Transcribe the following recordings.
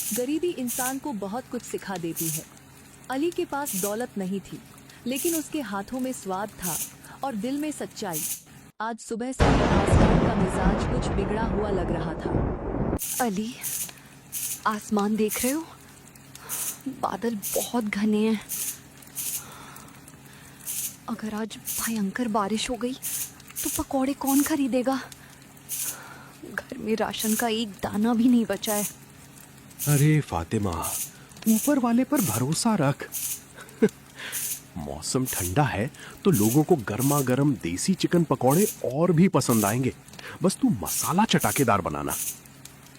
गरीबी इंसान को बहुत कुछ सिखा देती है। अली के पास दौलत नहीं थी, लेकिन उसके हाथों में स्वाद था और दिल में सच्चाई। आज सुबह से ही आसमान का मिजाज कुछ बिगड़ा हुआ लग रहा था। अली, आसमान देख रहे हो? बादल बहुत घने हैं। अगर आज भयंकर बारिश हो गई तो पकौड़े कौन खरीदेगा? घर में राशन का एक दाना भी नहीं बचा है। अरे फातिमा, ऊपर वाले पर भरोसा रख। मौसम ठंडा है तो लोगों को गर्मा गर्म देसी चिकन पकौड़े और भी पसंद आएंगे। बस तू मसाला चटाकेदार बनाना।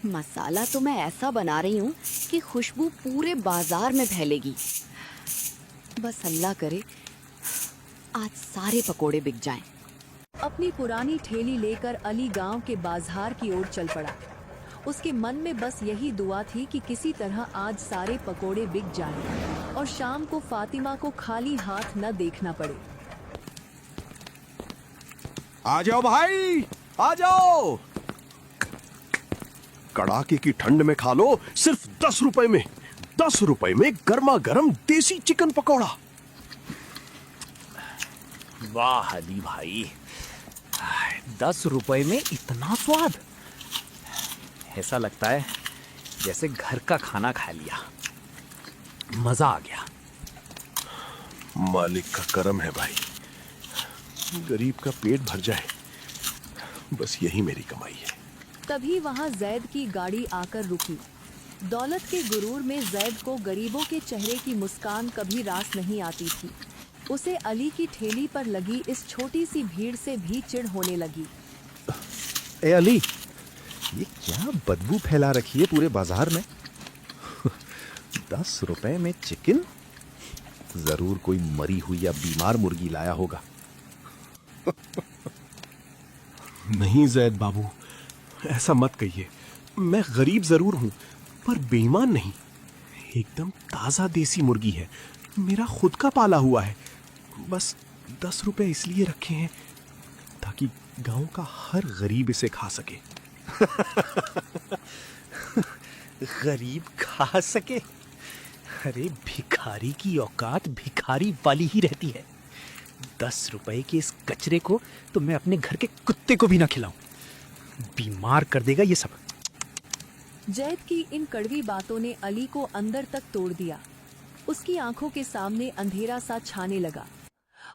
मसाला तो मैं ऐसा बना रही हूँ कि खुशबू पूरे बाजार में फैलेगी। बस अल्लाह करे आज सारे पकोड़े बिक जाएं। अपनी पुरानी ठेली लेकर अली गांव के बाजार की ओर चल पड़ा। उसके मन में बस यही दुआ थी कि किसी तरह आज सारे पकोड़े बिक जाएं और शाम को फातिमा को खाली हाथ न देखना पड़े। आ जाओ भाई, आ जाओ। कड़ाके की ठंड में खा लो सिर्फ 10 रुपए में। 10 रुपए में गर्मा गर्म देसी चिकन पकौड़ा। वाह अली भाई, 10 रुपए में इतना स्वाद। ऐसा लगता है जैसे घर का खाना खा लिया। मजा आ गया। मालिक का करम है भाई, गरीब का पेट भर जाए, बस यही मेरी कमाई है। तभी वहां जैद की गाड़ी आकर रुकी। दौलत के गुरूर में जैद को गरीबों के चेहरे की मुस्कान कभी रास नहीं आती थी। उसे अली की ठेली पर लगी इस छोटी सी भीड़ से भी चिढ़ होने लगी। ए अली, ये क्या बदबू फैला रखी है पूरे बाजार में? 10 रुपए में चिकन? जरूर कोई मरी हुई या बीमार मुर्गी लाया होगा। नहीं जैद बाबू, ऐसा मत कहिए। मैं गरीब जरूर हूं पर बेईमान नहीं। एकदम ताजा देसी मुर्गी है, मेरा खुद का पाला हुआ है। बस 10 रुपए इसलिए रखे हैं ताकि गांव का हर गरीब इसे खा सके। गरीब खा सके? अरे भिखारी की औकात भिखारी वाली ही रहती है। 10 रुपए के इस कचरे को तो मैं अपने घर के कुत्ते को भी ना खिलाऊं। बीमार कर देगा ये सब। जैद की इन कड़वी बातों ने अली को अंदर तक तोड़ दिया। उसकी आंखों के सामने अंधेरा सा छाने लगा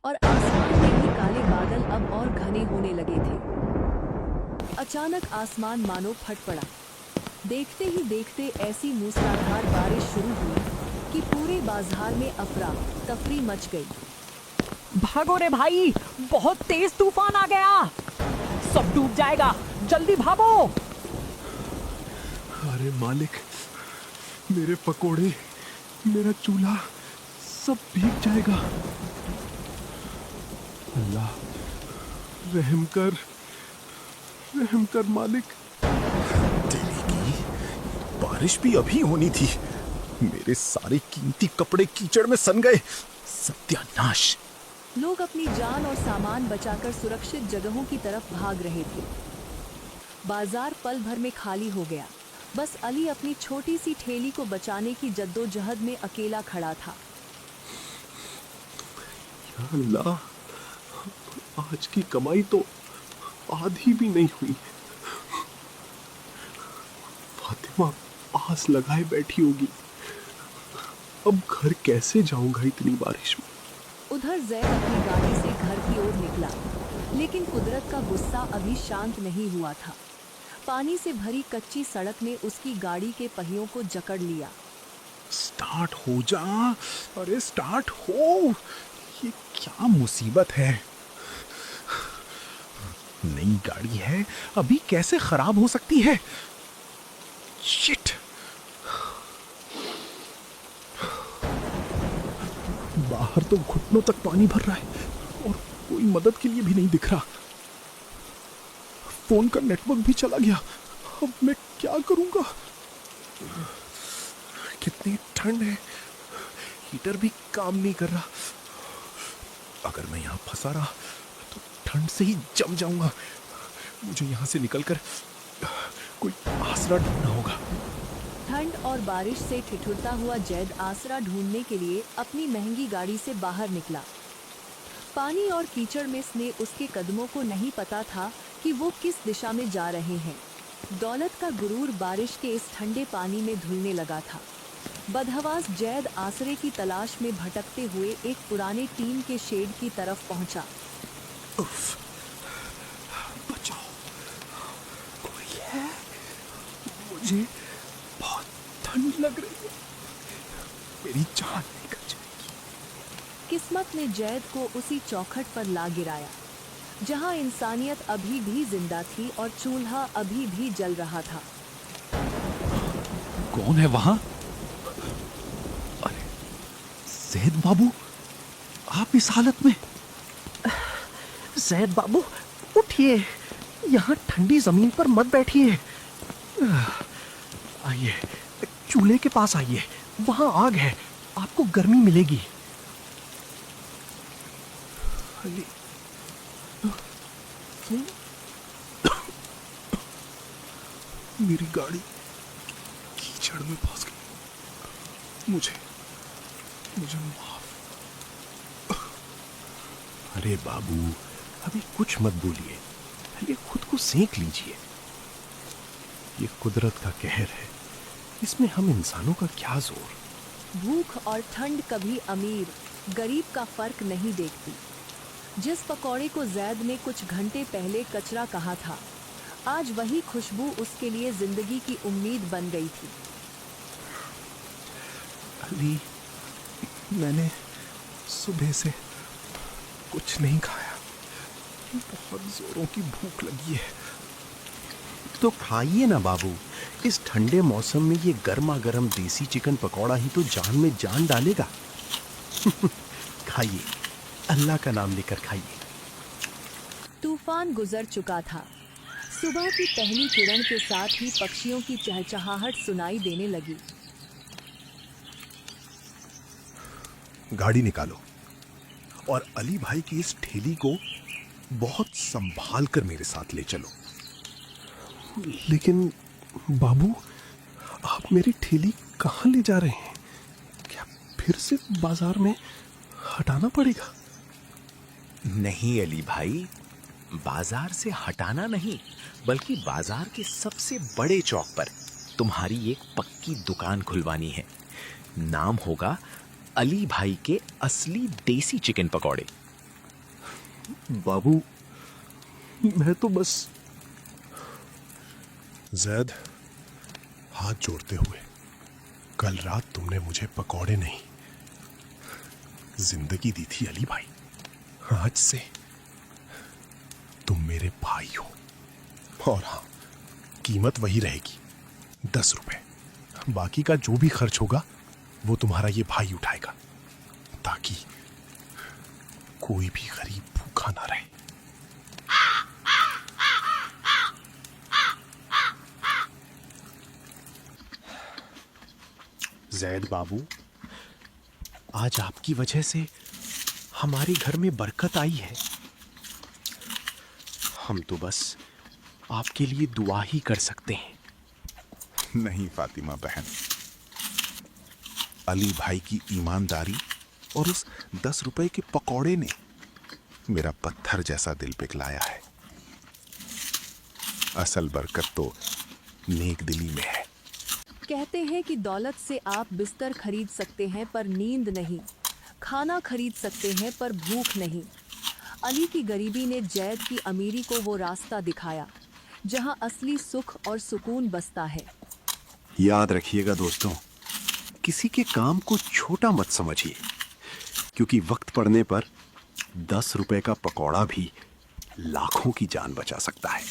और आसमान में भी काले बादल अब और घने होने लगे थे। अचानक आसमान मानो फट पड़ा। देखते ही देखते ऐसी मूसलाधार बारिश शुरू हुई कि पूरे बाजार में अफरा तफरी मच गई। भागो रे भाई, बहुत तेज तूफान आ गया, सब डूब जाएगा, जल्दी भागो। अरे मालिक, मेरे पकोड़े, मेरा चूल्हा सब भीग जाएगा। अल्लाह रहम कर, रहम कर मालिक। तेरी की बारिश भी अभी होनी थी। मेरे सारे कीमती कपड़े कीचड़ में सन गए। सत्यानाश। लोग अपनी जान और सामान बचाकर सुरक्षित जगहों की तरफ भाग रहे थे। बाजार पल भर में खाली हो गया। बस अली अपनी छोटी सी ठेली को बचाने की जद्दोजहद में अकेला खड़ा था। या अल्लाह, आज की कमाई तो आधी भी नहीं हुई। फातिमा आस लगाए बैठी होगी। अब घर कैसे जाऊंगा इतनी बारिश में? उधर जैद अपनी गाड़ी से घर की ओर निकला, लेकिन कुदरत का गुस्सा अभी शांत नहीं हुआ था। पानी से भरी कच्ची सड़क ने उसकी गाड़ी के पहियों को जकड़ लिया। स्टार्ट हो जा, अरे स्टार्ट हो। ये क्या मुसीबत है? नई गाड़ी है, अभी कैसे खराब हो सकती है? शिट। बाहर तो घुटनों तक पानी भर रहा है और कोई मदद के लिए भी नहीं दिख रहा। फोन का नेटवर्क भी चला गया। अब मैं क्या करूंगा? कितनी ठंड है, हीटर भी काम नहीं कर रहा। अगर मैं यहाँ फंसा रहा तो ठंड से ही जम जाऊंगा। मुझे यहाँ से निकलकर कोई आसरा ढूंढना होगा। ठंड और बारिश से ठिठुरता हुआ जैद आसरा ढूंढने के लिए अपनी महंगी गाड़ी से बाहर निकला। पानी और कीचड़ में स्नेह उसके कदमों को नहीं पता था कि वो किस दिशा में जा रहे हैं। दौलत का गुरूर बारिश के इस ठंडे पानी में धुलने लगा था। बदहवास जैद आसरे की तलाश में भटकते हुए एक पुराने टीन के शेड की तरफ पहुंचा। उफ, बचाओ, कोई है? मुझे बहुत ठंड लग रही है, मेरी जान निकल जाएगी। किस्मत ने जैद को उसी चौखट पर ला गिराया जहां इंसानियत अभी भी जिंदा थी और चूल्हा अभी भी जल रहा था। कौन है वहां? अरे जैद बाबू, आप इस हालत में? जैद बाबू उठिए, यहाँ ठंडी जमीन पर मत बैठिए। आइए, चूल्हे के पास आइए, वहां आग है, आपको गर्मी मिलेगी। अली, मेरी गाड़ी कीचड़ में फंस गई। मुझे माफ। अरे बाबू, अभी कुछ मत बोलिए, पहले खुद को सेंक लीजिए। ये कुदरत का कहर है, इसमें हम इंसानों का क्या जोर। भूख और ठंड कभी अमीर गरीब का फर्क नहीं देखती। जिस पकौड़े को जैद ने कुछ घंटे पहले कचरा कहा था, आज वही खुशबू उसके लिए जिंदगी की उम्मीद बन गई थी। अली, मैंने सुबह से कुछ नहीं खाया, बहुत जोरों की भूख लगी है। तो खाइए ना बाबू, इस ठंडे मौसम में ये गर्मा गर्म देसी चिकन पकौड़ा ही तो जान में जान डालेगा। खाइए, अल्लाह का नाम लेकर खाइए। तूफान गुजर चुका था। सुबह की पहली किरण के साथ ही पक्षियों की चहचहाहट सुनाई देने लगी। गाड़ी निकालो और अली भाई की इस ठेली को बहुत संभाल कर मेरे साथ ले चलो। लेकिन बाबू, आप मेरी ठेली कहाँ ले जा रहे हैं? क्या फिर से बाजार में हटाना पड़ेगा? नहीं अली भाई, बाजार से हटाना नहीं, बल्कि बाजार के सबसे बड़े चौक पर तुम्हारी एक पक्की दुकान खुलवानी है। नाम होगा अली भाई के असली देसी चिकन पकौड़े। बाबू, मैं तो बस। जैद, हाथ जोड़ते हुए, कल रात तुमने मुझे पकौड़े नहीं, जिंदगी दी थी अली भाई। आज से तुम मेरे भाई हो। और हाँ, कीमत वही रहेगी, 10 रुपए। बाकी का जो भी खर्च होगा वो तुम्हारा ये भाई उठाएगा, ताकि कोई भी गरीब भूखा ना रहे। जैद बाबू, आज आपकी वजह से हमारे घर में बरकत आई है। हम तो बस आपके लिए दुआ ही कर सकते हैं। नहीं फातिमा बहन, अली भाई की ईमानदारी और उस 10 रुपए के पकौड़े ने मेरा पत्थर जैसा दिल पिघलाया है। असल बरकत तो नेक दिली में है। कहते हैं कि दौलत से आप बिस्तर खरीद सकते हैं पर नींद नहीं, खाना खरीद सकते हैं पर भूख नहीं। अली की गरीबी ने जैद की अमीरी को वो रास्ता दिखाया जहां असली सुख और सुकून बसता है। याद रखिएगा दोस्तों, किसी के काम को छोटा मत समझिए, क्योंकि वक्त पड़ने पर 10 रुपए का पकौड़ा भी लाखों की जान बचा सकता है।